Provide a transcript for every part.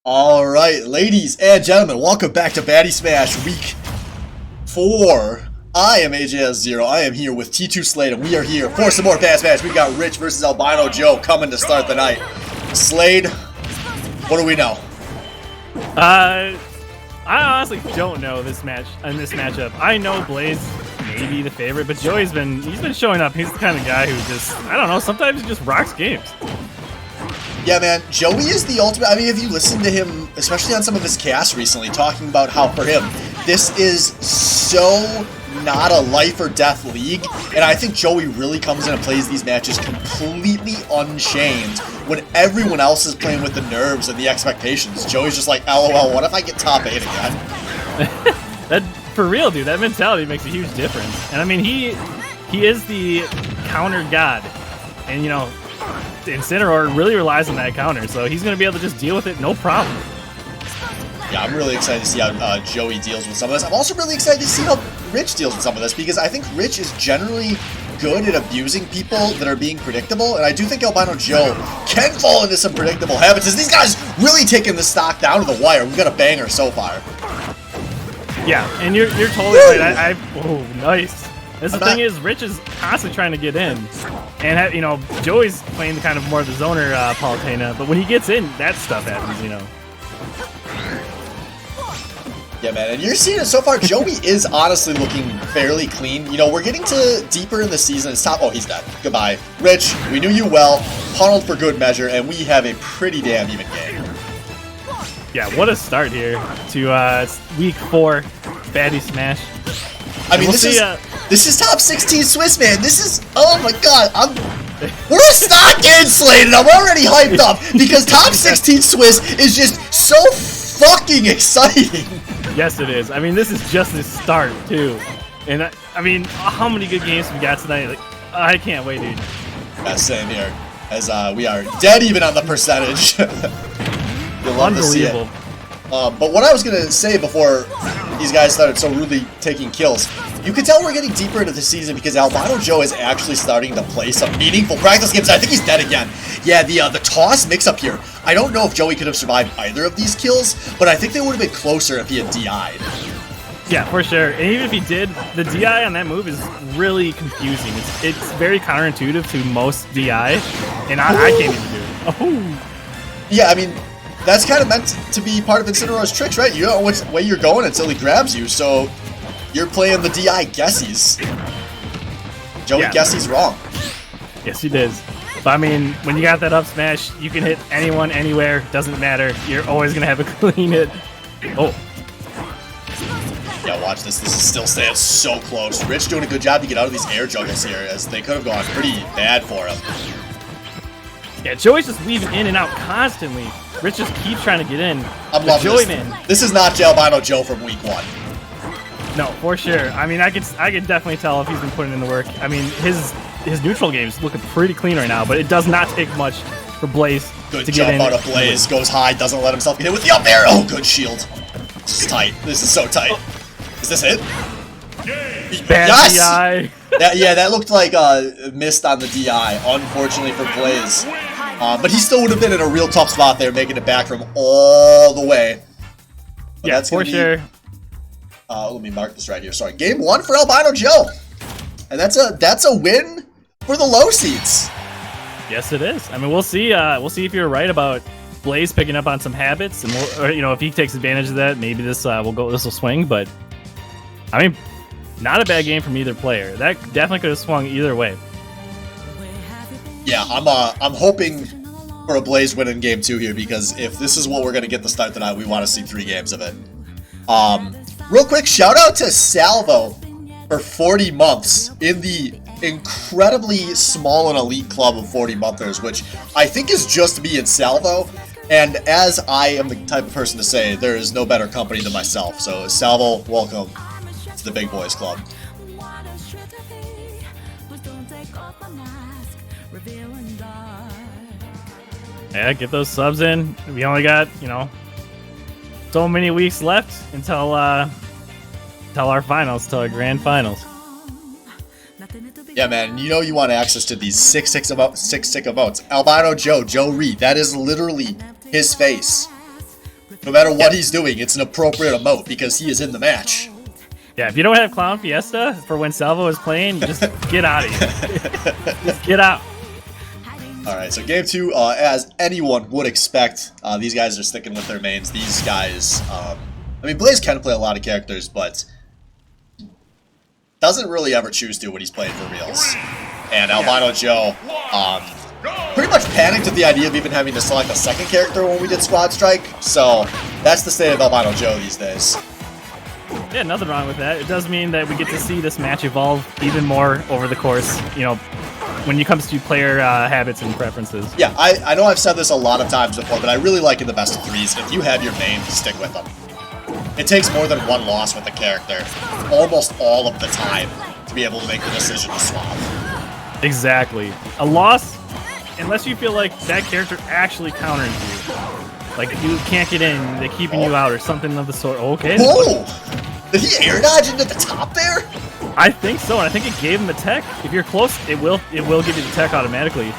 Alright, ladies and gentlemen, welcome back to Baddy Smash Week 4. I am AJS0. I am here with T2 Slade, and we are here for some more Baddy Smash. We got Rich versus Albino Joe coming to start the night. Slade, what do we know? I honestly don't know this matchup. I know Blaze may be the favorite, but Joey's been showing up. He's the kind of guy who just, I don't know, sometimes he just rocks games. Yeah, man, Joey is the ultimate. I mean, if you listen to him, especially on some of his casts recently, talking about how for him, this is so not a life or death league, and I think Joey really comes in and plays these matches completely unchained when everyone else is playing with the nerves and the expectations. Joey's just like, LOL, what if I get top 8 again? That, for real, dude, that mentality makes a huge difference. And I mean, he is the counter god, and you know, Incineroar really relies on that counter, so he's going to be able to just deal with it no problem. Yeah, I'm really excited to see how Joey deals with some of this. I'm also really excited to see how Rich deals with some of this, because I think Rich is generally good at abusing people that are being predictable, and I do think Albino Joe can fall into some predictable habits, as these guys really taking the stock down to the wire. We've got a banger so far. Yeah, and you're totally right. Oh, nice. The thing is, Rich is constantly trying to get in, and you know, Joey's playing the kind of more of the zoner Palutena, but when he gets in, that stuff happens, you know. Yeah, man, and you're seeing it so far. Joey is honestly looking fairly clean. You know, we're getting to deeper in the season. It's top. Oh, he's dead. Goodbye, Rich. We knew you well, puddled for good measure, and we have a pretty damn even game. Yeah, what a start here to week 4 Baddy Smash. I mean, this is top 16 Swiss, man. This is, oh my god, we're a stock in, Slade, and I'm already hyped up because top 16 Swiss is just so fucking exciting. Yes, it is. I mean, this is just the start too, and I mean, how many good games we got tonight? Like, I can't wait, dude. Yeah, same here. As we are dead even on the percentage. You'll love to see it. But what I was gonna say before these guys started so rudely taking kills, you can tell we're getting deeper into the season because Albino Joe is actually starting to play some meaningful practice games. I think he's dead again. Yeah, the toss mix-up here. I don't know if Joey could have survived either of these kills, but I think they would have been closer if he had DI'd. Yeah, for sure. And even if he did, the DI on that move is really confusing. It's very counterintuitive to most DI, and I can't even do it. Oh. Yeah, I mean, that's kind of meant to be part of Incineroar's tricks, right? You don't know which way you're going until he grabs you, so you're playing the DI guessies. Joey guessies wrong. Yes, he does. But I mean, when you got that up smash, you can hit anyone, anywhere, doesn't matter. You're always going to have a clean hit. Oh. Yeah, watch this. This is still staying so close. Rich doing a good job to get out of these air juggles here, as they could have gone pretty bad for him. Yeah, Joey's just weaving in and out constantly. Rich just keeps trying to get in. I'm loving Joey, this. Man. This is not Albino Joe from week 1. No, for sure. I mean, I could definitely tell if he's been putting in the work. I mean, his neutral game's looking pretty clean right now, but it does not take much for Blaze to get in. Good jump out of Blaze. Goes high, doesn't let himself get hit with the up air. Oh, good shield. This is tight. This is so tight. Is this it? Bad yes! DI. That looked like missed on the DI, unfortunately for Blaze. But he still would have been in a real tough spot there, making it back from all the way. But yeah, for sure. Let me mark this right here. Sorry, game 1 for Albino Joe, and that's a win for the low seeds. Yes, it is. I mean, we'll see. We'll see if you're right about Blaze picking up on some habits, and or, you know, if he takes advantage of that, maybe this will swing. But I mean, not a bad game from either player. That definitely could have swung either way. Yeah, I'm hoping for a Blaze win in game 2 here, because if this is what we're gonna get the start tonight, we want to see 3 games of it. Real quick, shout out to Salvo for 40 months in the incredibly small and elite club of 40 monthers, which I think is just me and Salvo. And as I am the type of person to say, there is no better company than myself. So Salvo, welcome to the Big Boys Club. Yeah, get those subs in. We only got, you know, so many weeks left until Till our finals, till our grand finals. Yeah, man, you know you want access to these sick emotes. Albino Joe Reed, that is literally his face. No matter what he's doing, it's an appropriate emote because he is in the match. Yeah, if you don't have Clown Fiesta for when Salvo is playing, just get out of here. Just get out. Alright, so game 2, as anyone would expect, these guys are sticking with their mains. These guys, I mean, Blaze can play a lot of characters, but doesn't really ever choose to when he's playing for reals. And Albino Joe pretty much panicked at the idea of even having to select a second character when we did Squad Strike. So that's the state of Albino Joe these days. Yeah, nothing wrong with that. It does mean that we get to see this match evolve even more over the course, you know, when it comes to player habits and preferences. Yeah, I know I've said this a lot of times before, but I really like in the best of threes, if you have your main, stick with them. It takes more than one loss with a character, almost all of the time, to be able to make the decision to swap. Exactly. A loss, unless you feel like that character actually counters you. Like, you can't get in, they're keeping you out, or something of the sort. Okay. Whoa! Did he air dodge into the top there? I think so, and I think it gave him the tech. If you're close, it will give you the tech automatically.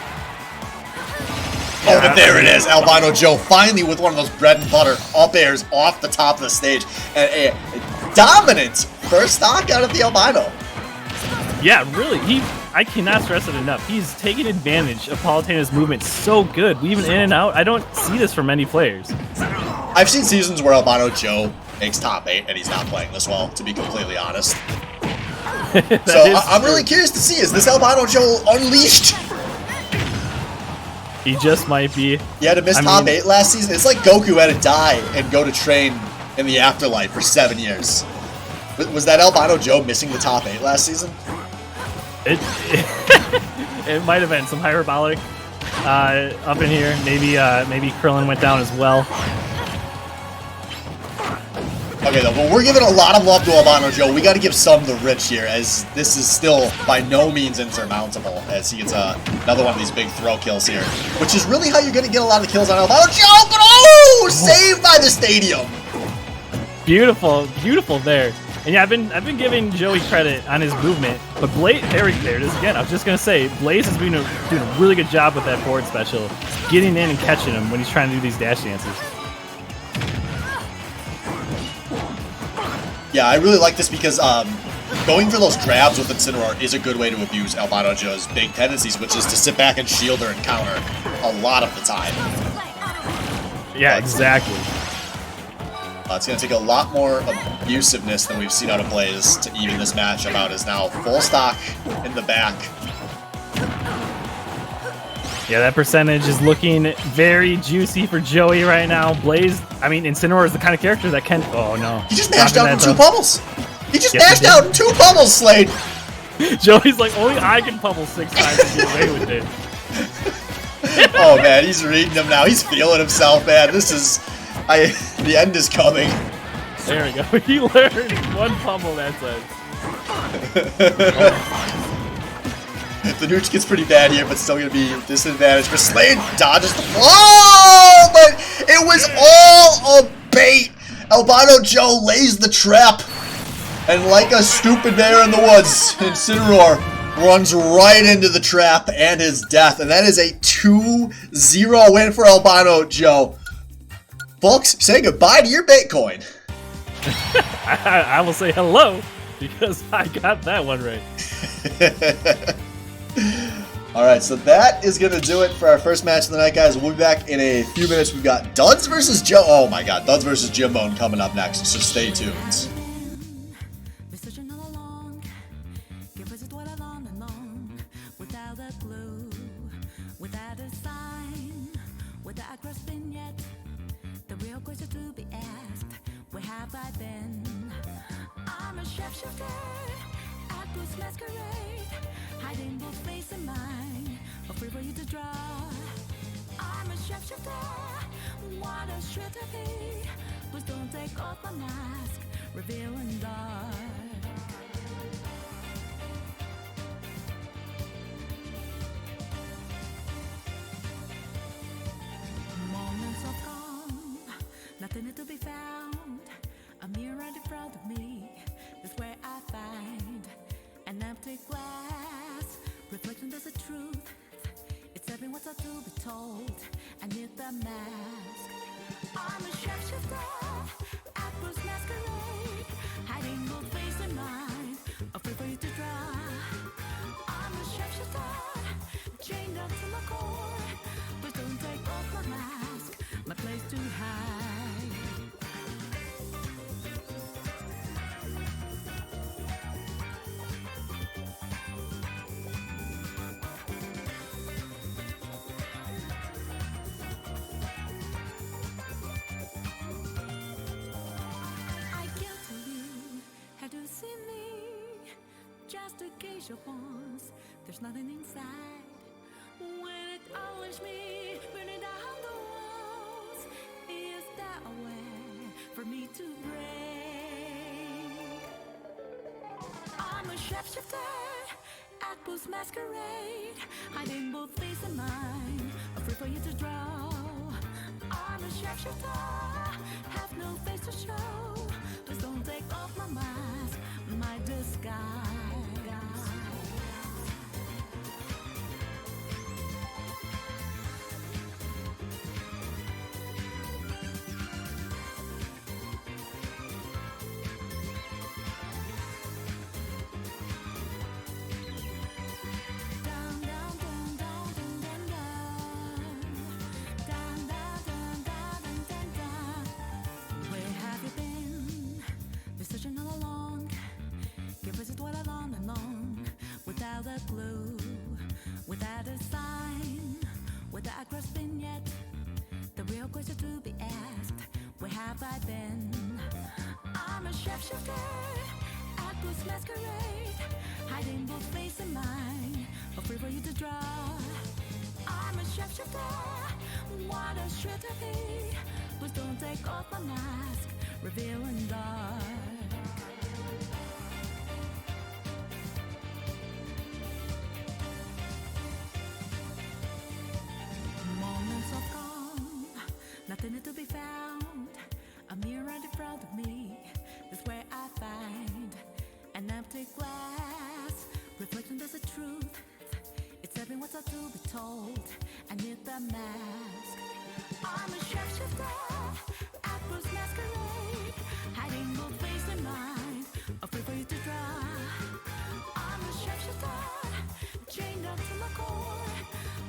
Oh, but there it is. Albino Joe finally with one of those bread and butter up airs off the top of the stage. And a dominant first stock out of the Albino. Yeah, really. I cannot stress it enough. He's taking advantage of Palutena's movement so good. Weaving in and out. I don't see this from many players. I've seen seasons where Albino Joe makes top 8 and he's not playing this well, to be completely honest. So I'm really curious to see, is this Albino Joe unleashed? He just might be. He had to miss top 8 last season. It's like Goku had to die and go to train in the afterlife for 7 years. Was that Albino Joe missing the top 8 last season? It might have been some hyperbolic up in here. Maybe Krillin went down as well. Okay, though, but we're giving a lot of love to Albino Joe. We got to give some to Rich here, as this is still by no means insurmountable, as he gets another one of these big throw kills here, which is really how you're going to get a lot of kills on Albino Joe, but oh! Saved by the stadium! Beautiful, beautiful there. And yeah, I've been giving Joey credit on his movement, but Blaze, there it is again. I was just going to say, Blaze has been doing a really good job with that forward special, getting in and catching him when he's trying to do these dash dances. Yeah, I really like this because going for those grabs with Incineroar is a good way to abuse Albino Joe's big tendencies, which is to sit back and shield her and counter a lot of the time. Yeah, exactly. It's going to take a lot more abusiveness than we've seen out of Blaze to even this matchup out, as now full stock in the back. Yeah, that percentage is looking very juicy for Joey right now. Blaze, I mean, Incineroar is the kind of character that can... Oh, no. He just dashed out in 2 pummels! He just dashed out in 2 pummels, Slade! Joey's like, only I can pummel 6 times and get away with it. Oh, man, he's reading them now. He's feeling himself, man. This is... the end is coming. There we go. He learned 1 pummel that time. The nooch gets pretty bad here, but still going to be disadvantage for Slade. Dodges the... Oh! But it was all a bait. Albino Joe lays the trap. And like a stupid bear in the woods, Incineroar runs right into the trap and his death. And that is a 2-0 win for Albino Joe. Folks, say goodbye to your Bitcoin. I will say hello, because I got that one right. Alright, so that is going to do it for our first match of the night, guys. We'll be back in a few minutes. We've got Duds versus Joe. Oh my god, Duds versus Jimbone coming up next, so stay tuned. What a shit to be, but don't take off my mask, revealing dark. Moments are gone, nothing to be found. A mirror in front of me, the told. I need the mask. I'm a shapeshifter, apples masquerade, hiding both face and mind, afraid for you to draw. I'm a shapeshifter, chained up to my core, but don't take off my mask, my place to hide. Your bones, there's nothing inside. When it always me, burning down the walls, is that a way for me to break? I'm a shapeshifter, apples masquerade, hiding both face and mind, afraid for you to draw. I'm a shapeshifter, have no face to show. Please don't take off my mask, my disguise. Without a clue, without a sign, without grasping yet, the real question to be asked, where have I been? I'm a shapeshifter, apples masquerade, hiding both face and mind, afraid for you to draw. I'm a shapeshifter, what a should I be? Please don't take off my mask, revealing dark. Moments of calm, nothing to be found. A mirror in front of me is where I find an empty glass, reflecting there's a truth. It's every what's up to be told. I need the mask. I'm a shapeshifter, apples masquerade, hiding both face and mind, afraid for you to draw. I'm a shapeshifter, chained up to my core,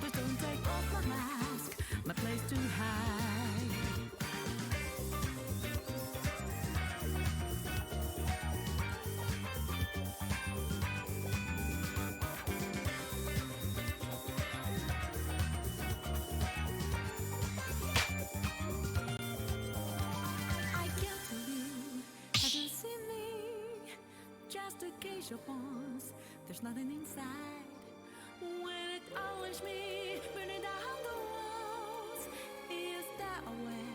but don't take off my mask, my place to hide. I can't tell you, have you seen me? Just to gauge your bones, there's nothing inside. When it always me, burning down the walls, is that a way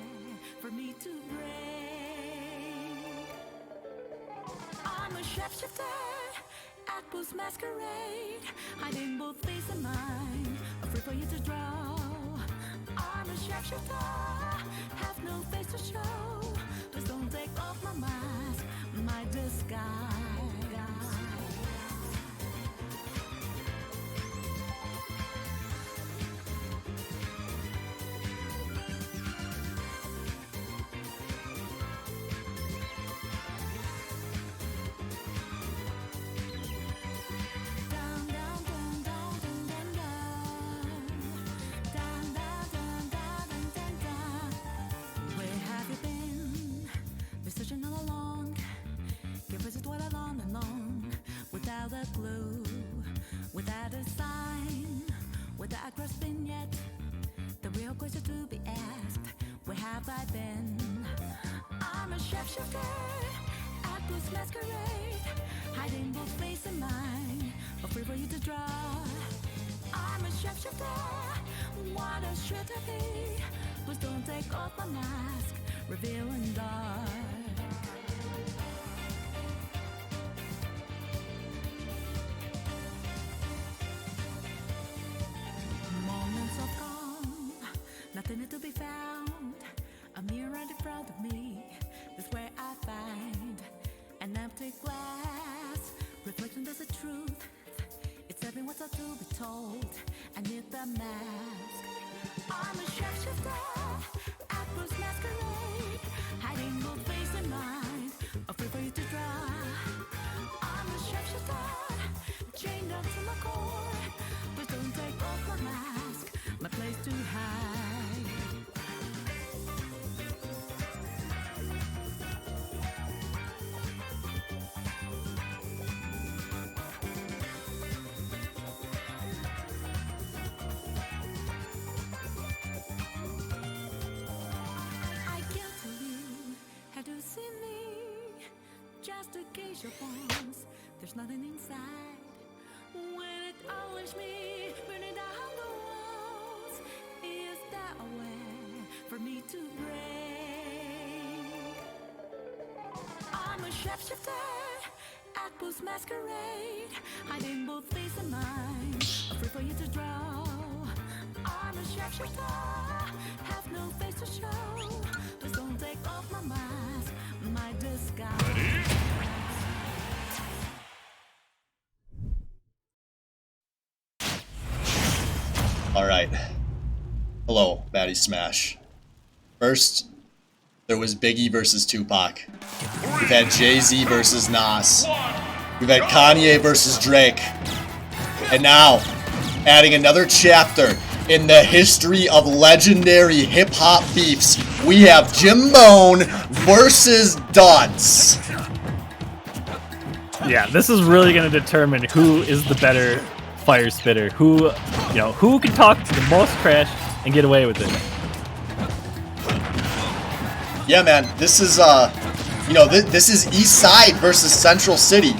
for me to break? I'm a shapeshifter, apples masquerade, hiding both face and mind, afraid for you to draw. I'm a shapeshifter, have no face to show. Please don't take off my mask, my disguise. Without a clue, without a sign, without grasping yet, the real question to be asked, where have I been? I'm a shapeshifter, apples masquerade, hiding both face and mind, afraid for you to draw. I'm a shapeshifter, what a should I be? Please don't take off my mask, revealing dark. Moments of calm, nothing to be found. A mirror in front of me is where I find an empty glass, reflecting there's a truth. It's every what's up to be told. I need the mask. I'm a shapeshifter, apples masquerade, hiding both face and mind, afraid for you to draw. I'm a shapeshifter, chained up to my core, but don't take off my mask, my place to hide. I can't tell you how to see me, just a cage of bones, there's nothing inside. When it always me, burning down the walls, is there a way for me to break? I'm a shapeshifter, apples masquerade, hiding both face and mind, afraid for you to draw. I'm a shapeshifter, have no face to show, please don't take off my mask, my disguise. Alright. Hello, Baddy Smash. First, there was Biggie versus Tupac. We've had Jay-Z versus Nas. We've had Kanye versus Drake. And now, adding another chapter in the history of legendary hip-hop beefs, we have Jim Bone versus Duds. Yeah, this is really going to determine who is the better fire spitter, who can talk the most trash and get away with it. Yeah, man, this is this is East Side versus Central City,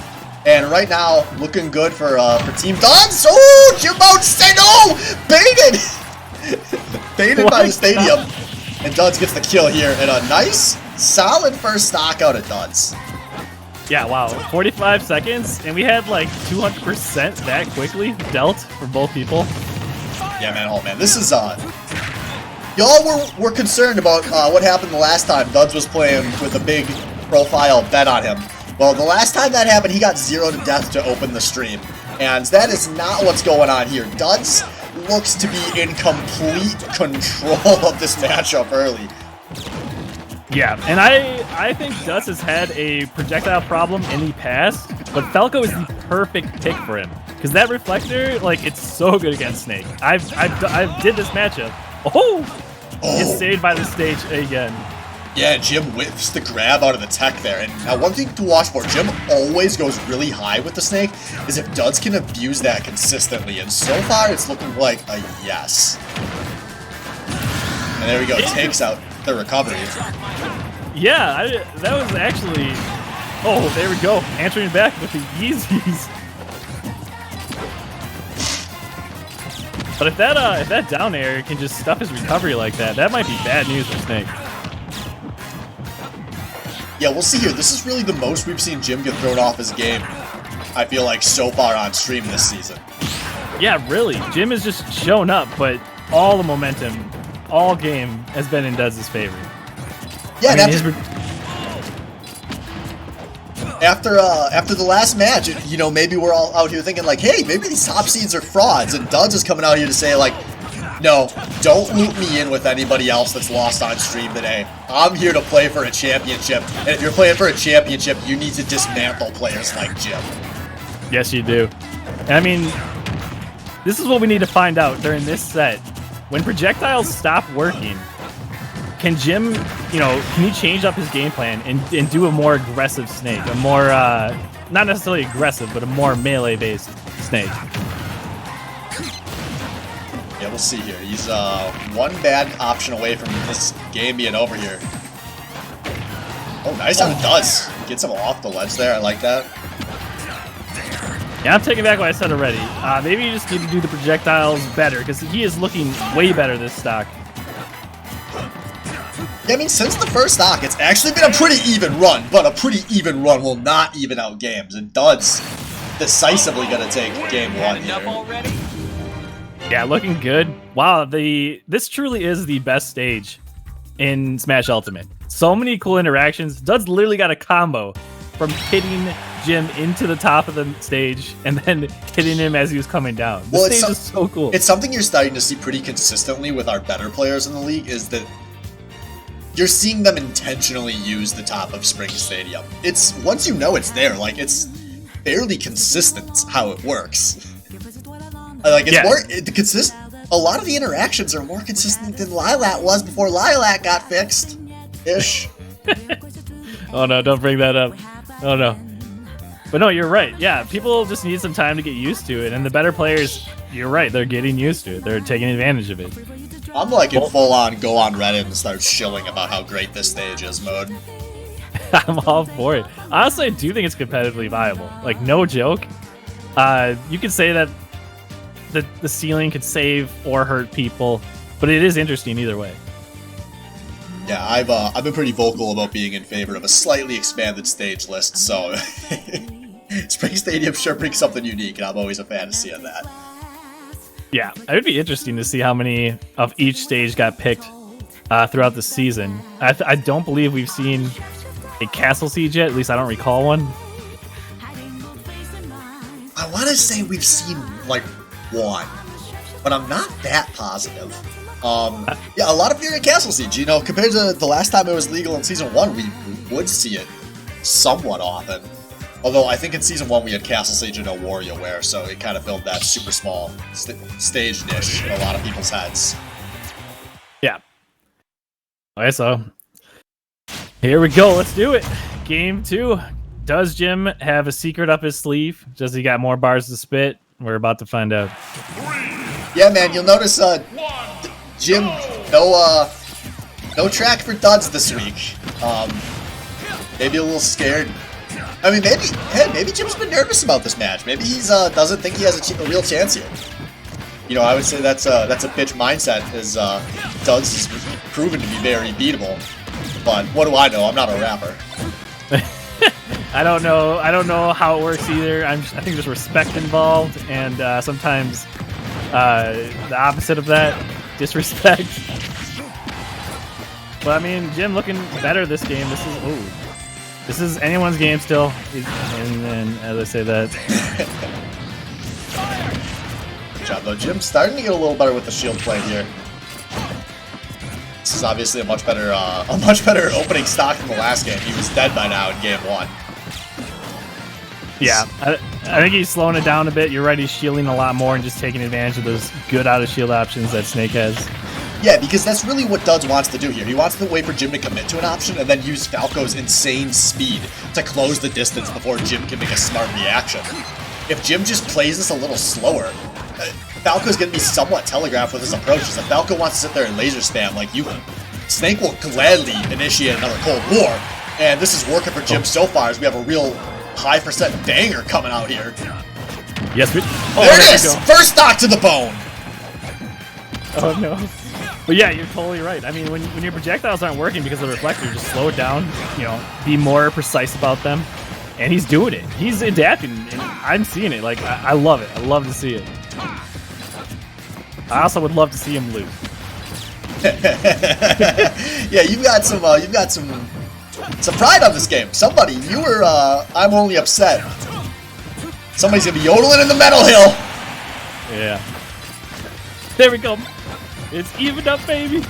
and right now looking good for Team Duds. Oh, Jim Bone say no, baited, baited by the stadium, and Duds gets the kill here, and a nice, solid first stock out of Duds. Yeah, wow, 45 seconds, and we had like 200% that quickly dealt for both people. Yeah, man, oh man, this is y'all were concerned about what happened the last time Duds was playing with a big profile bet on him. Well, the last time that happened, he got 0 to death to open the stream, and that is not what's going on here. Duds looks to be in complete control of this matchup early. Yeah, and I think Duds has had a projectile problem in the past, but Falco is the perfect pick for him because that reflector, like, it's so good against Snake. I've did this matchup. Oh, gets saved by the stage again. Yeah, Jim whips the grab out of the tech there. And now one thing to watch for, Jim always goes really high with the Snake, is if Duds can abuse that consistently. And so far, it's looking like a yes. And there we go, takes out the recovery. Yeah, that was actually... Oh, there we go. Answering back with the Yeezys. But if that down air can just stuff his recovery like that, that might be bad news for Snake. Yeah, we'll see here. This is really the most we've seen Jim get thrown off his game, I feel like, so far on stream this season. Yeah, really. Jim has just shown up, but all the momentum, all game, has been in Duds' favor. Yeah, after the last match, you know, maybe we're all out here thinking like, hey, maybe these top seeds are frauds, and Duds is coming out here to say like, no, don't loop me in with anybody else that's lost on stream today. I'm here to play for a championship, and if you're playing for a championship, you need to dismantle players like Jim. Yes, you do. And I mean, this is what we need to find out during this set. When projectiles stop working, can Jim, can he change up his game plan and do a more aggressive Snake? A more, not necessarily aggressive, but a more melee-based Snake? Yeah, we'll see here. He's one bad option away from this game being over here. Oh, nice on Duds. Gets him off the ledge there. I like that. Yeah, I'm taking back what I said already. Maybe you just need to do the projectiles better, because he is looking way better this stock. Yeah, I mean, since the first stock, it's actually been a pretty even run, but a pretty even run will not even out games, and Duds decisively going to take game one here. Yeah, looking good. Wow, this truly is the best stage in Smash Ultimate. So many cool interactions. Duds literally got a combo from hitting Jim into the top of the stage and then hitting him as he was coming down. The stage is so cool. It's something you're starting to see pretty consistently with our better players in the league, is that you're seeing them intentionally use the top of Spring Stadium. It's, once you know it's there, like, it's fairly consistent how it works. Like, it's a lot of the interactions are more consistent than Lilac was before Lilac got fixed. Ish. Oh no, don't bring that up. Oh no. But no, you're right. Yeah, people just need some time to get used to it, and the better players, you're right, they're getting used to it. They're taking advantage of it. I'm like in full on go on Reddit and start shilling about how great this stage is mode. I'm all for it. Honestly, I do think it's competitively viable. Like, no joke. You could say that the ceiling could save or hurt people, but it is interesting either way. Yeah, I've been pretty vocal about being in favor of a slightly expanded stage list, so Spring Stadium sure brings something unique, and I'm always a fan of seeing that. Yeah, it would be interesting to see how many of each stage got picked throughout the season. I don't believe we've seen a Castle Siege yet, at least I don't recall one. I want to say we've seen, like, one, but I'm not that positive. Yeah, a lot of fear in Castle Siege, you know, compared to the last time it was legal in Season 1, we would see it somewhat often. Although I think in Season 1 we had Castle Siege and no WarioWare, so it kind of filled that super small stage niche in a lot of people's heads. Yeah. Okay, so here we go. Let's do it. Game 2. Does Jim have a secret up his sleeve? Does he got more bars to spit? We're about to find out. Yeah, man, you'll notice Jim, no track for duds this week. Maybe a little scared. I mean, maybe Jim's been nervous about this match. Maybe he's doesn't think he has a real chance here. You know, I would say that's a bitch mindset, as Duds is proven to be very beatable. But what do I know? I'm not a rapper. I don't know how it works either. I think there's respect involved, and sometimes the opposite of that, disrespect. But I mean, Jim looking better this game. This is anyone's game still. And then, as I say that, good job though, Jim. Starting to get a little better with the shield play here. This is obviously a much better opening stock than the last game. He was dead by now in game 1. Yeah, I think he's slowing it down a bit. You're right, he's shielding a lot more and just taking advantage of those good out-of-shield options that Snake has. Yeah, because that's really what Duds wants to do here. He wants to wait for Jim to commit to an option and then use Falco's insane speed to close the distance before Jim can make a smart reaction. If Jim just plays this a little slower, Falco's going to be somewhat telegraphed with his approaches. If Falco wants to sit there and laser spam like you, Snake will gladly initiate another Cold War. And this is working for Jim so far, as we have a real high percent banger coming out here. Yes, we... there it is! First stock to the bone! Oh no. But yeah, you're totally right. I mean, when your projectiles aren't working because of the reflector, just slow it down, you know, be more precise about them. And he's doing it. He's adapting, and I'm seeing it. Like, I love it. I love to see it. I also would love to see him lose. Yeah, you've got some pride on this game. Somebody, you were, I'm only upset. Somebody's gonna be yodeling in the metal hill. Yeah. There we go. It's evened up, baby.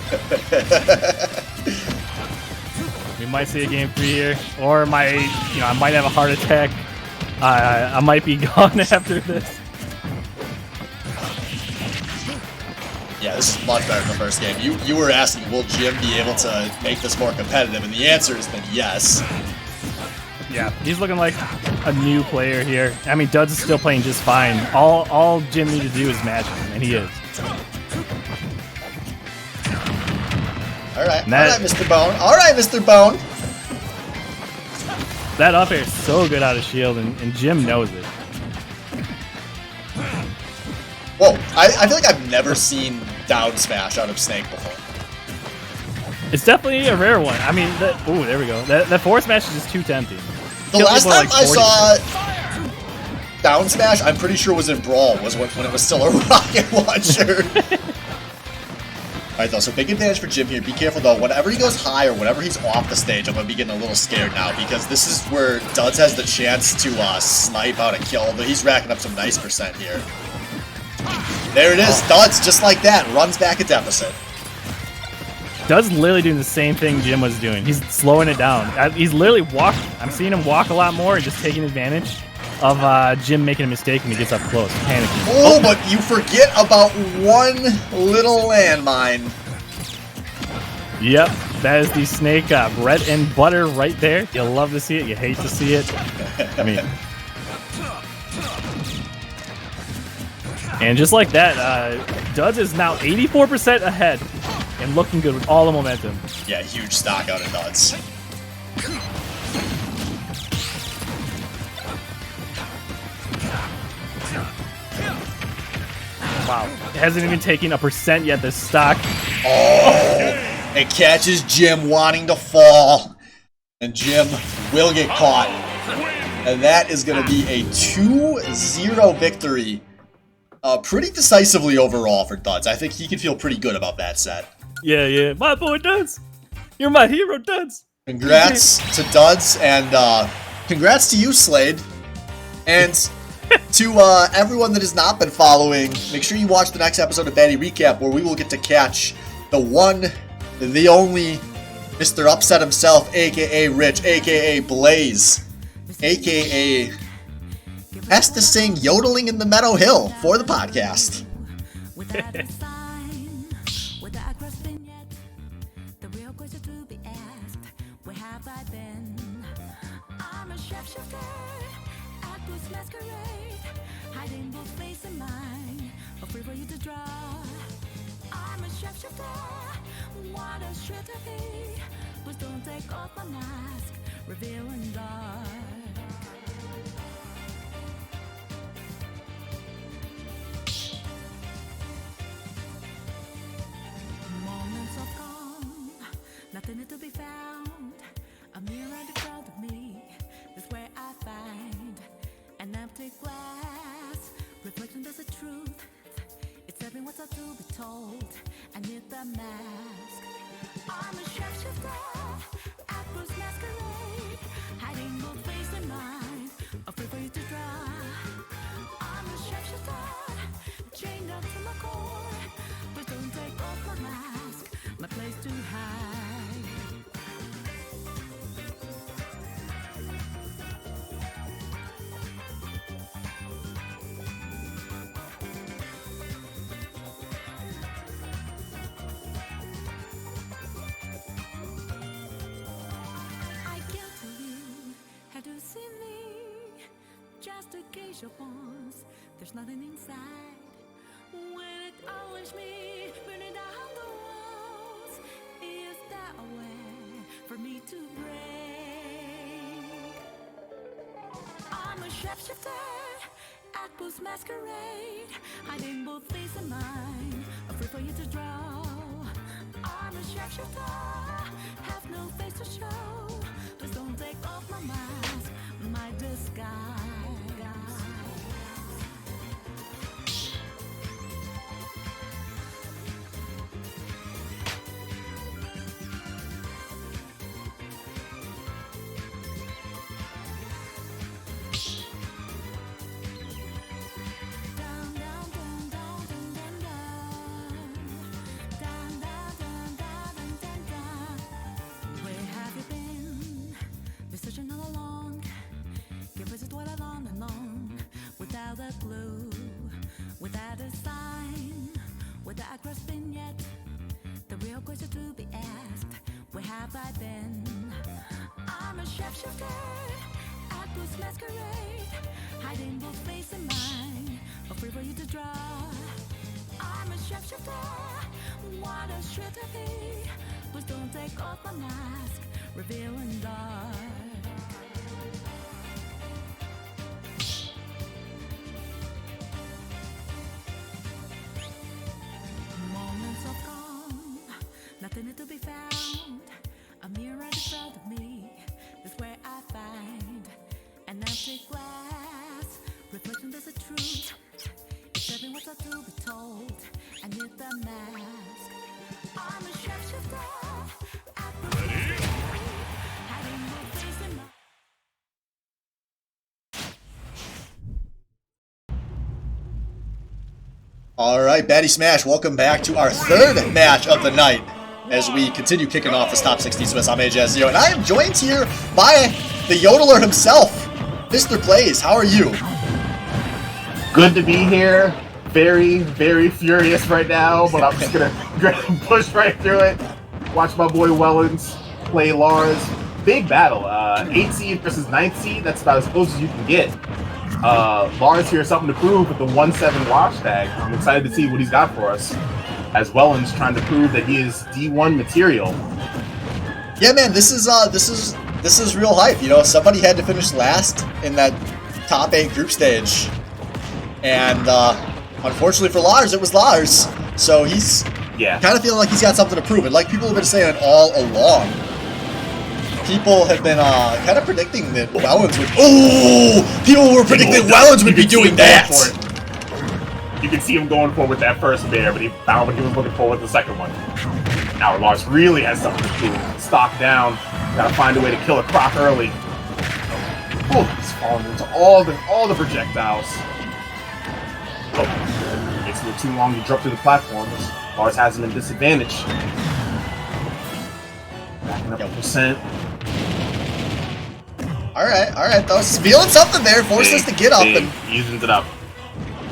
We might see a game 3 here, or I might have a heart attack. I might be gone after this. Yeah, this is much better than the first game. You were asking, will Jim be able to make this more competitive? And the answer has been yes. Yeah, he's looking like a new player here. I mean, Duds is still playing just fine. All Jim needs to do is match him, and he is. All right, Mr. Bone. All right, Mr. Bone. That up air is so good out of shield, and Jim knows it. Whoa, I feel like I've never seen down smash out of Snake before. It's definitely a rare one. I mean, ooh, there we go. That forward smash is just too tempting. The last time I saw down smash, I'm pretty sure was in Brawl, was when it was still a rocket launcher. Alright, though, so big advantage for Jim here. Be careful, though. Whenever he goes high or whenever he's off the stage, I'm going to be getting a little scared now because this is where Duds has the chance to snipe out a kill, but he's racking up some nice percent here. There it is. Duds, just like that, runs back a deficit. Duds literally doing the same thing Jim was doing. He's slowing it down. He's literally walking. I'm seeing him walk a lot more and just taking advantage of Jim making a mistake when he gets up close, panicking. Oh, but you forget about one little landmine. Yep, that is the snake bread and butter right there. You love to see it. You hate to see it. I mean, and just like that, Duds is now 84% ahead and looking good with all the momentum. Yeah, huge stock out of Duds. Wow, it hasn't even taken a percent yet, this stock. Oh, it catches Jim wanting to fall, and Jim will get caught. And that is going to be a 2-0 victory. Pretty decisively overall for Duds. I think he can feel pretty good about that set. Yeah, my boy Duds. You're my hero, Duds. Congrats to Duds, and congrats to you, Slade. And to everyone that has not been following, make sure you watch the next episode of Baddy Recap, where we will get to catch the one, the only Mr. Upset himself, a.k.a. Rich, a.k.a. Blaze, a.k.a. has to sing Yodeling in the Meadow Hill for the podcast. Without a sign, without a grasping yet, the real question to be asked, where have I been? I'm a shapeshifter, outpost masquerade, hiding both face and mind, a free for you to draw. I'm a shapeshifter, what a shit to be, but don't take off my mask, revealing dark. Moments of calm, nothing to be found. A mirror in front of me is where I find an empty glass. Reflection, there's a truth. It's every what's up to be told. I need the mask. I'm a shapeshifter, apples masquerade, hiding both face and mind, afraid for you to draw. I'm a shapeshifter, chained up to my core, but don't take off my mask, my place to hide. I can't tell you how to see me, just a case of once, there's nothing inside. When it always me burning down the walls, is that a way for me to break? I'm a shapeshifter, outpost masquerade, hiding both face and mind, afraid for you to draw. I'm a shapeshifter, have no face to show, please don't take off my mask, my disguise. Down, down, down, down, down, down, down. Down, down, down, down, down, down. Where have you been? Been searching all along. Give us what I long and long. Without a clue, without a sign, without a grasping yet. The real question to be asked, where have I been? I'm a shapeshifter, outpost masquerade, hiding both face and mind, afraid for you to draw. I'm a shapeshifter, what a shit to be, please don't take off my mask, revealing dark. Moments of calm, nothing to be found. A mirror in front of me is where I find an empty glass. Reflection, there's a truth. It's every what's up to be told. I need the mask. All right, Baddy Smash, welcome back to our third match of the night as we continue kicking off this top 16 Swiss. I'm AJ0, and I am joined here by the yodeler himself, Mr. Plays. How are you? Good to be here. Very, very furious right now, but I'm just gonna push right through it. Watch my boy Wellens play Lars. Big battle. 8 seed versus 9th seed. That's about as close as you can get. Lars here, something to prove with the 1-7 watch tag. I'm excited to see what he's got for us. As Wellens trying to prove that he is D1 material. Yeah, man, this is real hype. You know, somebody had to finish last in that top 8 group stage, and unfortunately for Lars, it was Lars. So he's kind of feeling like he's got something to prove. And like people have been saying all along, people have been kind of predicting that Wellens would. Oh, people were predicting Wellens would be doing that. You can see him going for it with that first bear, but he found what he was looking for with the second one. Now Lars really has something to prove. Stock down. Gotta find a way to kill a croc early. Oh, he's falling into all the projectiles. Oh, takes a little too long to jump through the platforms. Lars has him in disadvantage. Backing up a percent. Alright, though. Feeling something there. Forced us to get up and easens it up.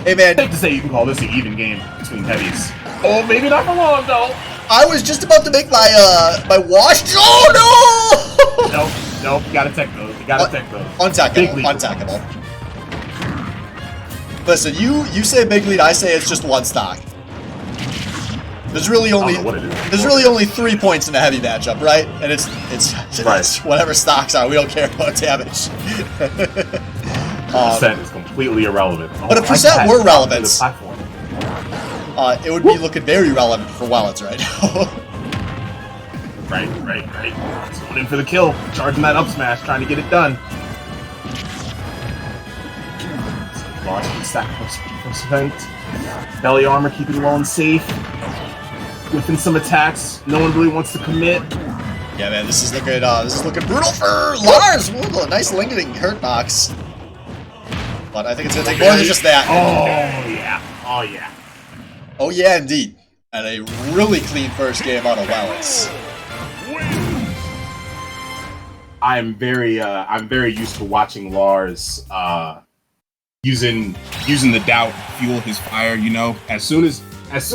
Hey, man. Safe to say you can call this an even game between heavies. Oh, maybe not for long, though. I was just about to make my my wash. Oh, no! Nope. You gotta tech those. Untackable. Listen, you say big lead, I say it's just one stock. There's really only 3 points in a heavy matchup, right? And it's whatever stocks are. We don't care about damage. Percent is completely irrelevant. But if percent were relevant, it would be looking very relevant for Wellens right now. Right. He's going in for the kill, charging that up smash, trying to get it done. Lars can stack first event. Belly armor keeping Wellens safe. Within some attacks, no one really wants to commit. Yeah, man, this is looking brutal for Lars. Ooh, a nice lingering hurt box. But I think it's gonna take more than just that. Oh yeah, indeed. And a really clean first game out of Wellens. I'm very used to watching Lars using the doubt to fuel his fire. You know, as soon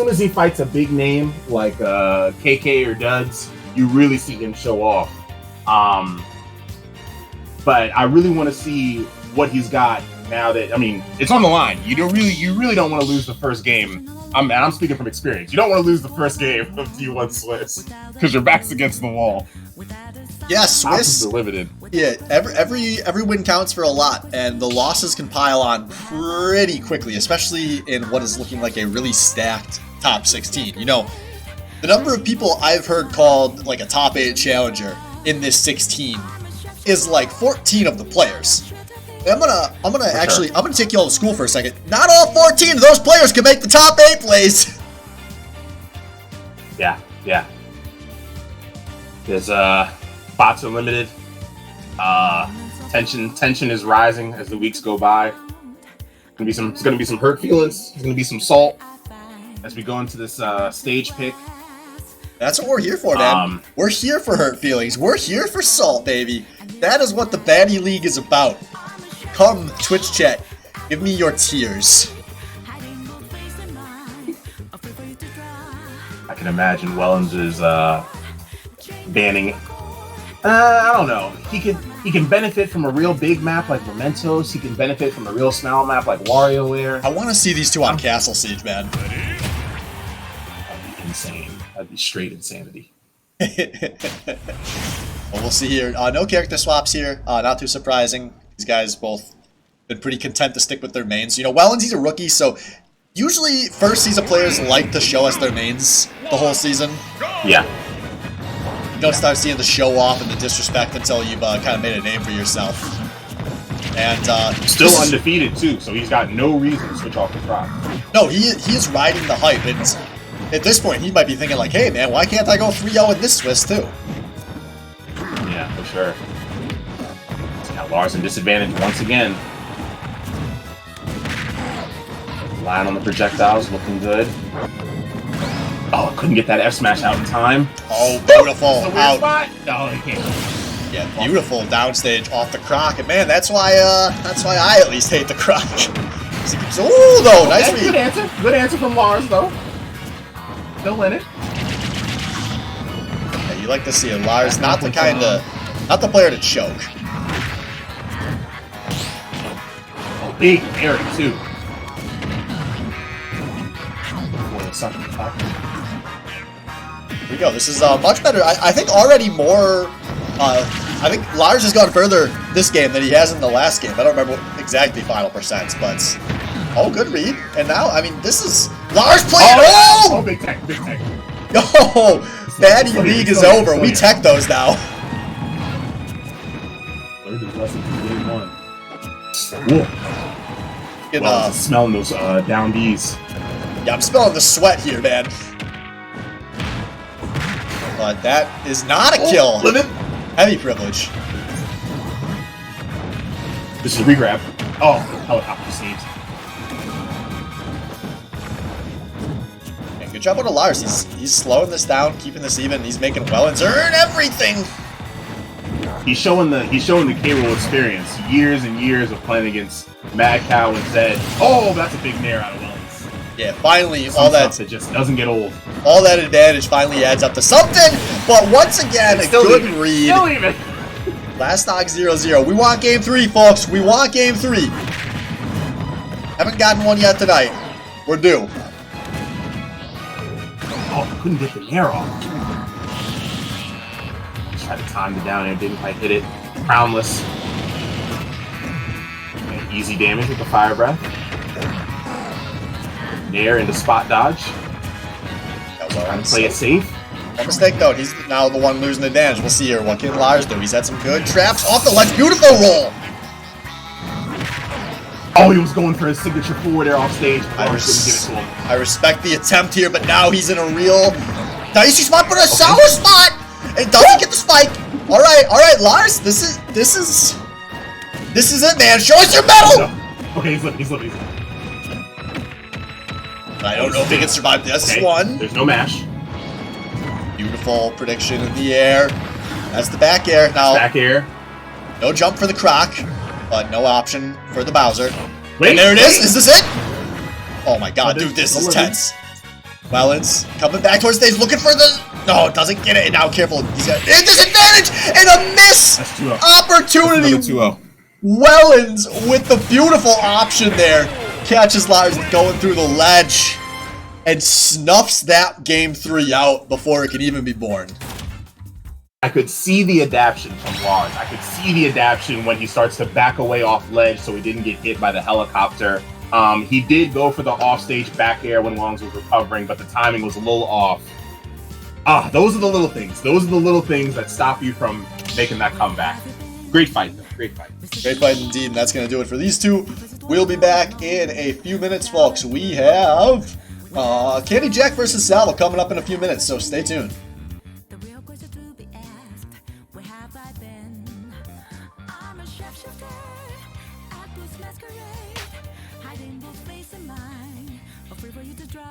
as he fights a big name like KK or Duds, you really see him show off. But I really want to see what he's got now that, I mean, it's on the line. You really don't want to lose the first game. I'm speaking from experience. You don't want to lose the first game of D1 Swiss because your back's against the wall. Yeah, Swiss. Limited. Yeah, every win counts for a lot, and the losses can pile on pretty quickly, especially in what is looking like a really stacked top 16. You know, the number of people I've heard called like a top 8 challenger in this 16 is like 14 of the players. I'm gonna take you all to school for a second. Not all 14 of those players can make the top 8 plays. Yeah. There's bots are limited. Tension is rising as the weeks go by. It's gonna be some hurt feelings. There's gonna be some salt as we go into this stage pick. That's what we're here for, man. We're here for hurt feelings. We're here for salt, baby. That is what the Baddy League is about. Come, Twitch chat. Give me your tears. I can imagine Wellens is banning. I don't know. He can benefit from a real big map like Mementos. He can benefit from a real small map like WarioWare. I want to see these two on Castle Siege, man. That'd be insane. That'd be straight insanity. Well, we'll see here. No character swaps here. Not too surprising. These guys both been pretty content to stick with their mains. You know, Wellens, he's a rookie, so usually first season players like to show us their mains the whole season. Yeah. You don't start seeing the show off and the disrespect until you've kind of made a name for yourself. And still undefeated too, so he's got no reason to switch off the prop. No, he is riding the hype, and at this point he might be thinking like, hey man, why can't I go 3-0 in this Swiss too? Yeah, for sure. He's got Lars in disadvantage once again. Line on the projectiles, looking good. Oh, couldn't get that F smash out in time. Oh, beautiful. It's a weird Out. spot. No, he can't. Yeah, beautiful downstage off the Croc. And man, that's why I at least hate the Croc. Ooh, though, nice Okay, good read. answer. Good answer from Lars, though. Still in it. Yeah, you like to see it. Lars, not the player to choke. Oh, big parry, too. Boy, it's sucking the top. Here we go. This is much better. I think already more. I think Lars has gone further this game than he has in the last game. I don't remember exactly final percents, but oh, good read. And now, I mean, this is Lars playing. Oh, Oh, big tech, big tech. oh, Baddy League is over. We tech those now. Learned his lesson from game one. Whoa. Well, smelling those down D's. Yeah, I'm smelling the sweat here, man. But that is not a kill. Limit. Heavy privilege. This is a regrab. Oh, helicopter saves. And good job on Lars. He's slowing this down, keeping this even. He's making Wellens earn everything. He's showing the K-Rool experience. Years and years of playing against Mad Cow and Zed. Oh, that's a big nair out of Wellens. Yeah, finally, Some all that stuff that just doesn't get old. all that advantage finally adds up to something. But once again, a good read. Still even. Last stock 0-0. We want game 3, folks. We want game 3. Haven't gotten one yet tonight. We're due. Oh, couldn't get the nair off. Tried to time the down air, didn't quite hit it. Crownless. And easy damage with the fire breath. Nair into spot dodge. Trying to play it safe. No mistake though. He's now the one losing the advantage. We'll see here. What can Lars do? He's had some good traps off the ledge. Beautiful roll. Oh, he was going for his signature forward air off stage. I couldn't give it to him. I respect the attempt here, but now he's in a real dicey spot, but a sour spot. It doesn't get the spike. All right, Lars. This is it, man. Show us your medal. No. Okay, he's living. I don't know if he can survive this one. There's no mash. Beautiful prediction in the air. That's the back air. Now, Back air. no jump for the Croc, but no option for the Bowser. Wait, And there it is. wait. Is this it? Oh my god, dude, this is tense. Wellens coming back towards stage, looking for the... No, doesn't get it. And now, careful. He's got a disadvantage and a miss That's 2-0. opportunity. That's another 2-0. Wellens with the beautiful option there. Catches Lars going through the ledge and snuffs that game 3 out before it can even be born. I could see the adaptation from Lars. I could see the adaptation when he starts to back away off ledge so he didn't get hit by the helicopter. He did go for the offstage back air when Wellens was recovering, but the timing was a little off. Those are the little things. Those are the little things that stop you from making that comeback. Great fight, though. Great fight. Great fight indeed, and that's going to do it for these two. We'll be back in a few minutes, folks. We have Candy Jack versus Salvo coming up in a few minutes, so stay tuned. The real question to be asked, where have I been? I'm a shapeshifter at this masquerade, hiding both face and mind, afraid for you to draw.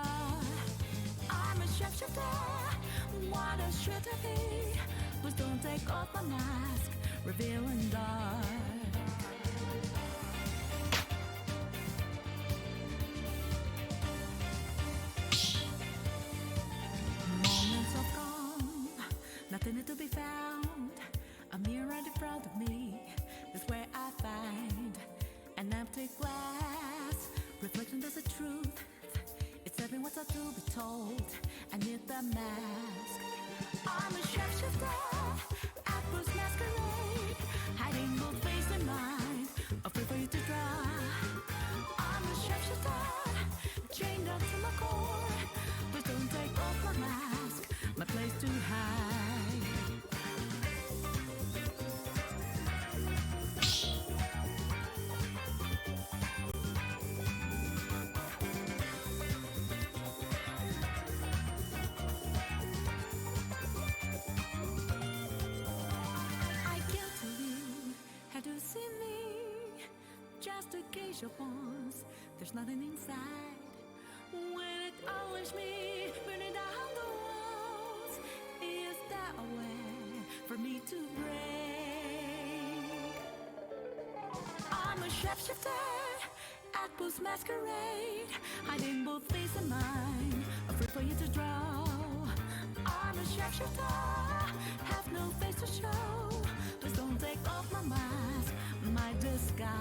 I'm a shapeshifter, what a shred to be. Please don't take off my mask, revealing dark. Moments of calm, nothing is to be found. A mirror in front of me is where I find an empty glass. Reflection, there's a truth. It's every what's to be told. I need the mask. I'm a shapeshifter at Bruce Masquerade, hiding both face and mind, afraid for you to draw. I'm a shapeshifter, chained up to my core. Please don't take off my mask, my place to hide. I can't believe, had you seen me? Just a case of once, there's nothing inside. When it always me burning down the walls, is that a way for me to break? I'm a shapeshifter at Boo's masquerade, hiding both face and mind, afraid for you to draw. I'm a shapeshifter, have no face to show. Please don't take off my mask, my disguise.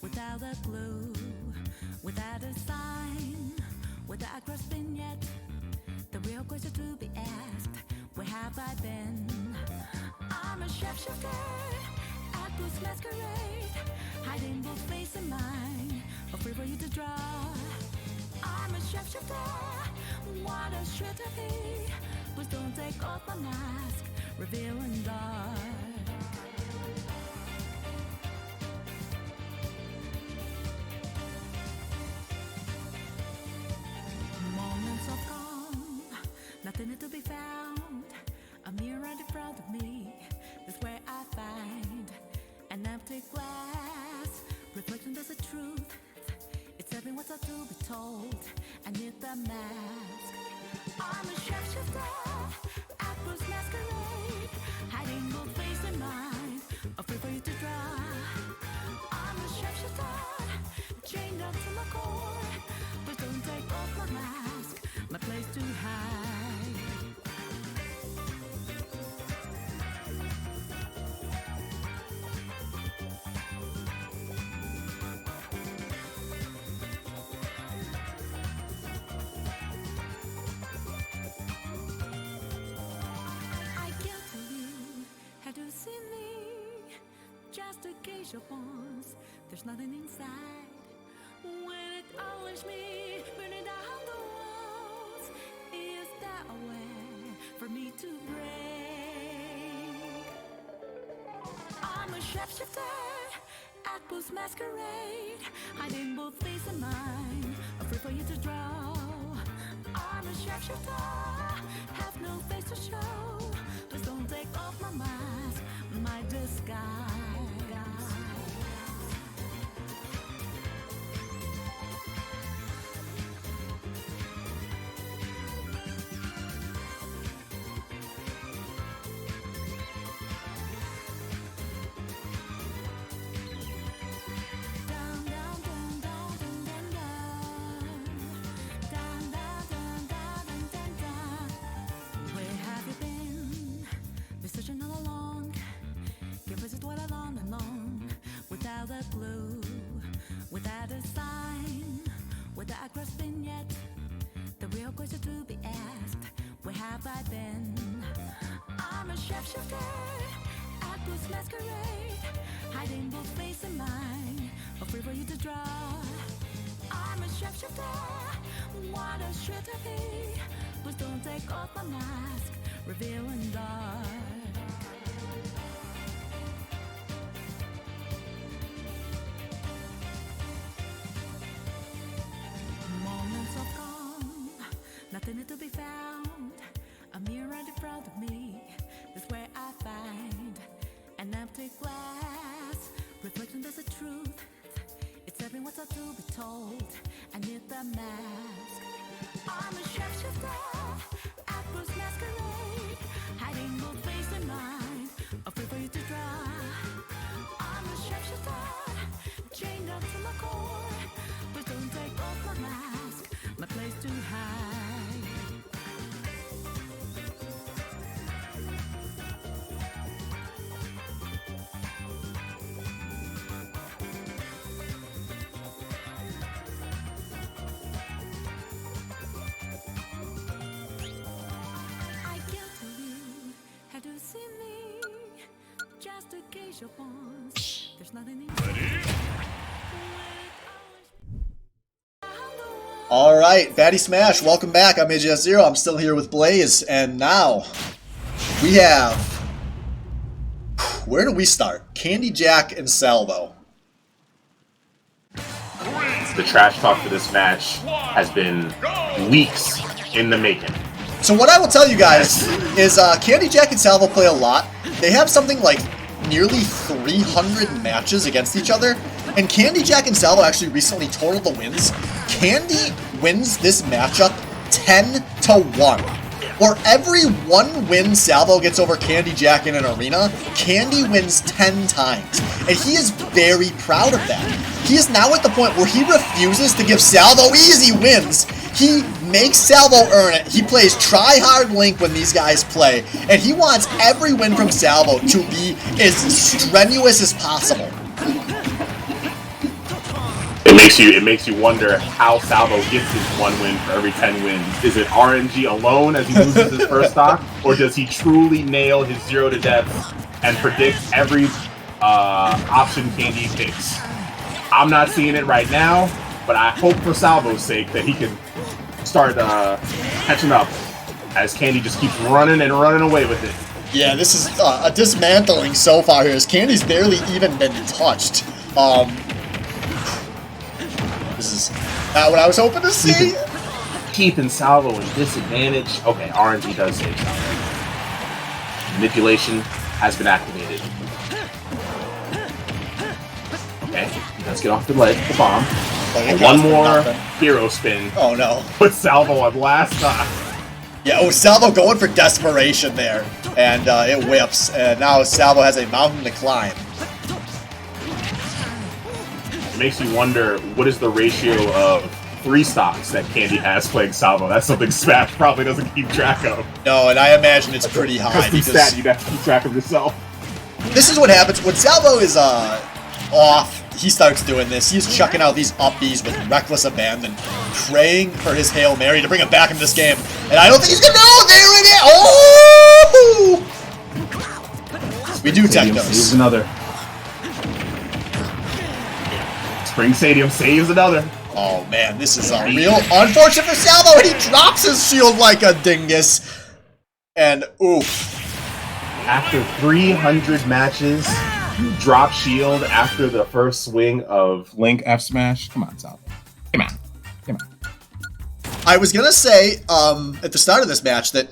Without a clue, without a sign, without grasping yet the real question to be asked: where have I been? I'm a shapeshifter at Boo's masquerade, hiding both face and mind, afraid for you to draw. I'm a shapeshifter, what a shit to be. Please don't take off my mask, revealing dark. Moments of calm, nothing to be found. A mirror in front of me is where I find an empty glass, reflecting there's a truth. It's telling what's to be told. I need the mask. I'm a shapeshifter at Boo's masquerade, hiding both face and mind, afraid for you to draw. I'm a shapeshifter, chained up to my core. Please don't take off my mask, my place to hide. I can't tell you how to see me, just a cage of bones. There's nothing inside. When it always me burning down the walls, is that a way for me to break? I'm a shapeshifter at Boo's masquerade, hiding both face and mind, afraid for you to draw. I'm a shapeshifter, have no face to show. Please don't take off my mask, my disguise. Without a clue, without a sign, without grasping yet the real question to be asked: where have I been? I'm a shapeshifter at Boo's masquerade, hiding both face and mind, afraid for you to draw. I'm a shapeshifter, what a shit to be. Please don't take off my mask, revealing dark. Moments of calm, nothing to be found. A mirror in front of me is where I find an empty glass, reflecting there's a truth. It's telling what's to be told. I need the mask. I'm a shapeshifter at Boo's masquerade, hiding both face and mind, afraid for you to draw. I'm a shapeshifter, chained up to my core. Please don't take off my mask, my place to hide. I can't tell you how to see me, just a cage of bones. There's nothing inside. When it always down the All right, Baddy Smash, welcome back. I'm AJS0. I'm still here with Blaze, and now we have. Where do we start? Candy Jack and Salvo. The trash talk for this match has been weeks in the making. So what I will tell you guys is Candy Jack and Salvo play a lot. They have something like nearly 300 matches against each other, and Candy Jack and Salvo actually recently totaled the wins. Candy wins this matchup 10-1. For every one win Salvo gets over Candy Jack in an arena, Candy wins 10 times. And he is very proud of that. He is now at the point where he refuses to give Salvo easy wins. He makes Salvo earn it. He plays try-hard Link when these guys play. And he wants every win from Salvo to be as strenuous as possible. It makes you wonder how Salvo gets his 1 win for every 10 wins. Is it RNG alone as he loses his first stock, or does he truly nail his 0 to death and predict every option Candy picks? I'm not seeing it right now, but I hope for Salvo's sake that he can start catching up as Candy just keeps running and running away with it. Yeah, this is a dismantling so far here, as Candy's barely even been touched. This is not what I was hoping to see. Keeping Salvo in disadvantage. Okay, RNG does save Salvo. Manipulation has been activated. Okay, let's get off the ledge, the bomb. One more hero spin. Oh no. Put Salvo on blast. Yeah, Salvo going for desperation there. And it whips. And now Salvo has a mountain to climb. It makes you wonder, what is the ratio of 3 stocks that Candy has playing Salvo? That's something Smash probably doesn't keep track of. No, and I imagine it's pretty high. Because stat you'd have to keep track of yourself. This is what happens when Salvo is off. He starts doing this. He's chucking out these up-Bs with reckless abandon, praying for his Hail Mary to bring him back into this game. And I don't think he's gonna know. There it is. Oh! We do tech those. Saves another. Spring Stadium saves another. Oh man, this is real unfortunate for Salvo, and he drops his shield like a dingus. And oof. After 300 matches, you drop shield after the first swing of Link F Smash. Come on, Salvo. Come on. I was gonna say at the start of this match that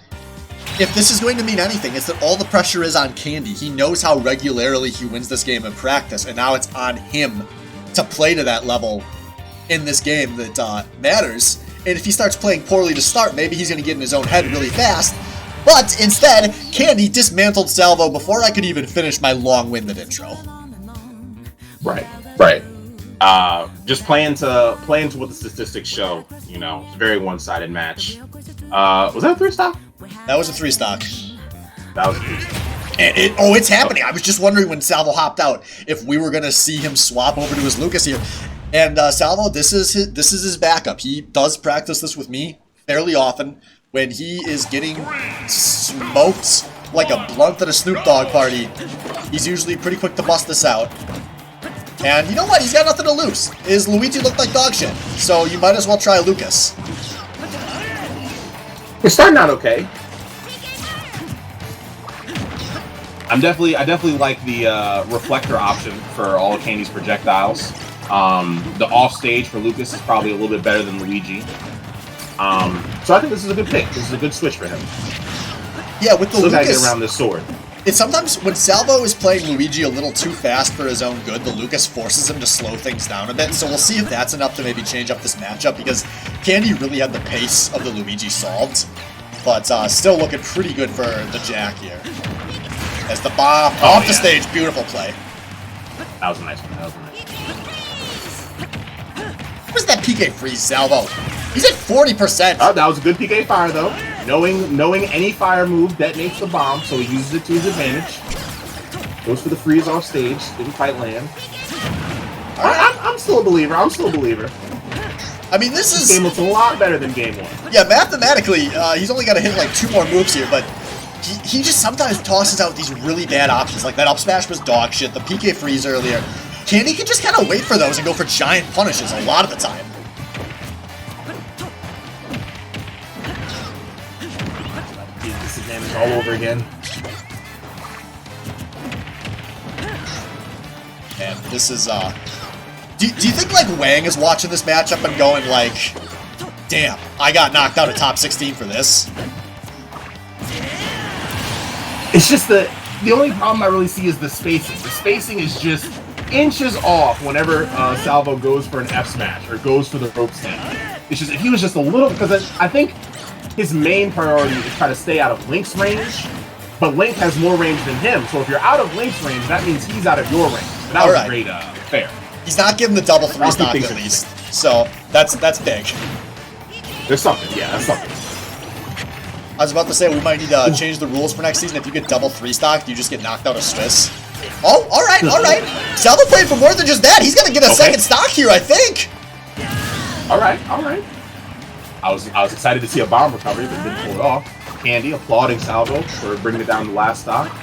if this is going to mean anything, it's that all the pressure is on Candy. He knows how regularly he wins this game in practice, and now it's on him to play to that level in this game that matters. And if he starts playing poorly to start, maybe he's going to get in his own head really fast. But instead, Candy dismantled Salvo before I could even finish my long-winded intro. Right. Just playing to what the statistics show. You know, it's a very one-sided match. Was that a 3-stock? That was a 3-stock. That was a 3-stock. And it's happening. I was just wondering when Salvo hopped out if we were going to see him swap over to his Lucas here. And Salvo, this is his backup. He does practice this with me fairly often when he is getting smoked like a blunt at a Snoop Dogg party. He's usually pretty quick to bust this out. And you know what? He's got nothing to lose. His Luigi looked like dog shit, so you might as well try Lucas. We're starting out okay. I definitely like the reflector option for all of Candy's projectiles. The off stage for Lucas is probably a little bit better than Luigi. So I think this is a good pick. This is a good switch for him. Yeah, with the Still Lucas, gotta get around this sword. It's sometimes when Salvo is playing Luigi a little too fast for his own good, the Lucas forces him to slow things down a bit. So we'll see if that's enough to maybe change up this matchup, because Candy really had the pace of the Luigi solved. But still looking pretty good for the Jack here. As the bomb off the stage, beautiful play. That was a nice one. Where's that PK freeze, Salvo? He's at 40%. Oh, that was a good PK fire, though. Knowing any fire move detonates the bomb, so he uses it to his advantage. Goes for the freeze off stage. Didn't quite land. I'm still a believer. I mean, this game looks a lot better than game 1. Yeah, mathematically, he's only got to hit like 2 more moves here, but he just sometimes tosses out these really bad options. Like that up smash was dog shit, the PK freeze earlier. Candy can just kind of wait for those and go for giant punishes a lot of the time. matches all over again. And this is, do you think, like, Wang is watching this matchup and going, like, damn, I got knocked out of top 16 for this? It's just the only problem I really see is the spacing. The spacing is just inches off whenever Salvo goes for an F smash or goes for the rope stand. It's just, if he was just a little, because I think his main priority is try to stay out of Link's range, but Link has more range than him. So if you're out of Link's range, that means he's out of your range. And that was a great fair. He's not giving the double 3 stock at least, so that's big. There's something, yeah, that's something. I was about to say we might need to change the rules for next season. If you get double 3 stock, you just get knocked out of Swiss. Oh, all right, all right. Salvo played for more than just that. He's gonna get a second stock here, I think. All right, all right. I was excited to see a bomb recovery, but didn't pull it off. Candy applauding Salvo for bringing it down to last stock.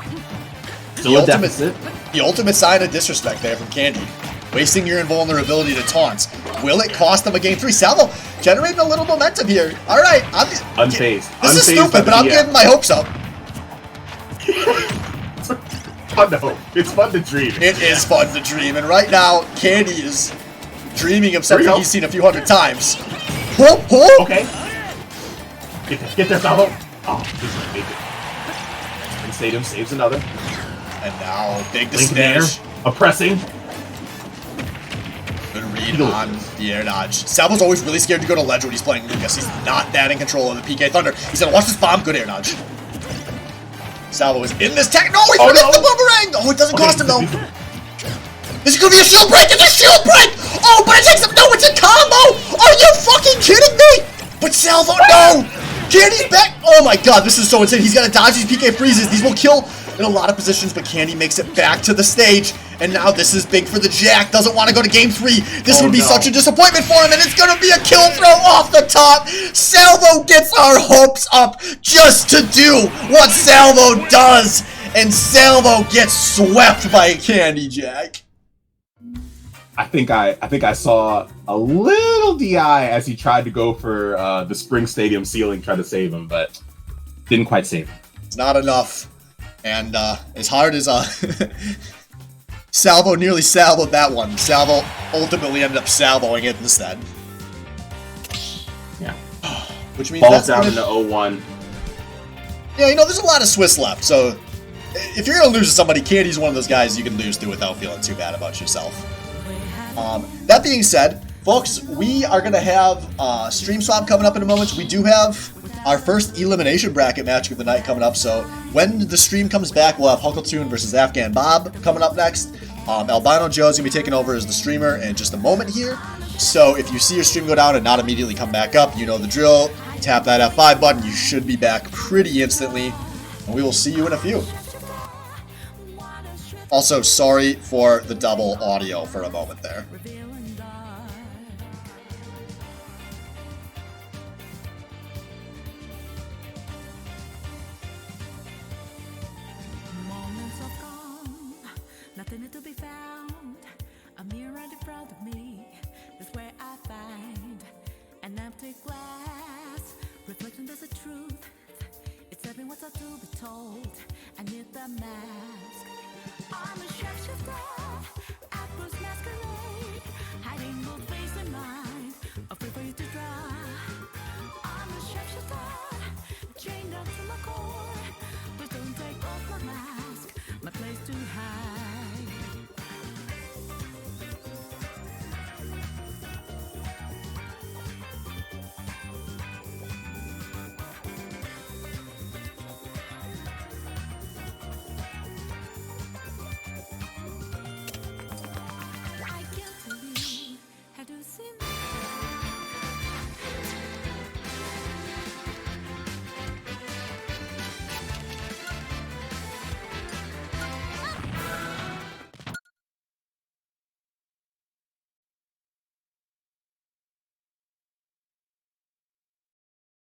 Still a deficit. The ultimate sign of disrespect there from Candy. Wasting your invulnerability to taunts. Will it cost him a game 3? Salvo generating a little momentum here. All right, unfazed. This is stupid, but I'm getting my hopes up. It's fun to hope. It's fun to dream. It is fun to dream, and right now, Candy is dreaming of something he's seen a few hundred times. Whoop, whoop. Okay. Get there, Salvo. Oh, he's gonna make it. And Stadium saves another. And now, big Link there, disadvantage. oppressing. Good read on the air dodge. Salvo's always really scared to go to ledge when he's playing Lucas. He's not that in control of the PK Thunder. He's gonna watch this bomb. Good air dodge. Salvo is in this tech. No, he's gonna hit the boomerang. Oh, it doesn't cost him though. This is gonna be a shield break. It's a shield break. Oh, but it takes him. No, it's a combo. Are you fucking kidding me? But Salvo, no. Candy's back. Oh my god, this is so insane. He's gonna dodge these PK freezes. These will kill in a lot of positions, but Candy makes it back to the stage. And now this is big for the Jack. Doesn't want to go to game 3. This would be such a disappointment for him, and it's going to be a kill throw off the top. Salvo gets our hopes up just to do what Salvo does. And Salvo gets swept by Candy Jack. I think I saw a little DI as he tried to go for the Spring Stadium ceiling, try to save him, but didn't quite save him. It's not enough. And as hard as Salvo nearly salvoed that one, Salvo ultimately ended up salvoing it instead. Yeah. Which means falls down into 0-1. Yeah, you know, there's a lot of Swiss left, so if you're gonna lose to somebody, Candy's one of those guys you can lose to without feeling too bad about yourself. That being said, folks, we are gonna have stream swap coming up in a moment. We do have our first elimination bracket match of the night coming up, so when the stream comes back, we'll have Huckleton versus Afghan Bob coming up next. Albino Joe's gonna be taking over as the streamer in just a moment here. So if you see your stream go down and not immediately come back up, you know the drill. Tap that F5 button, you should be back pretty instantly, and we will see you in a few. Also, sorry for the double audio for a moment there. Nothing to be found. A mirror in front of me. That's where I find an empty glass. Reflection, there's a truth. It's everyone's to be told. I need the mask. I'm a chef.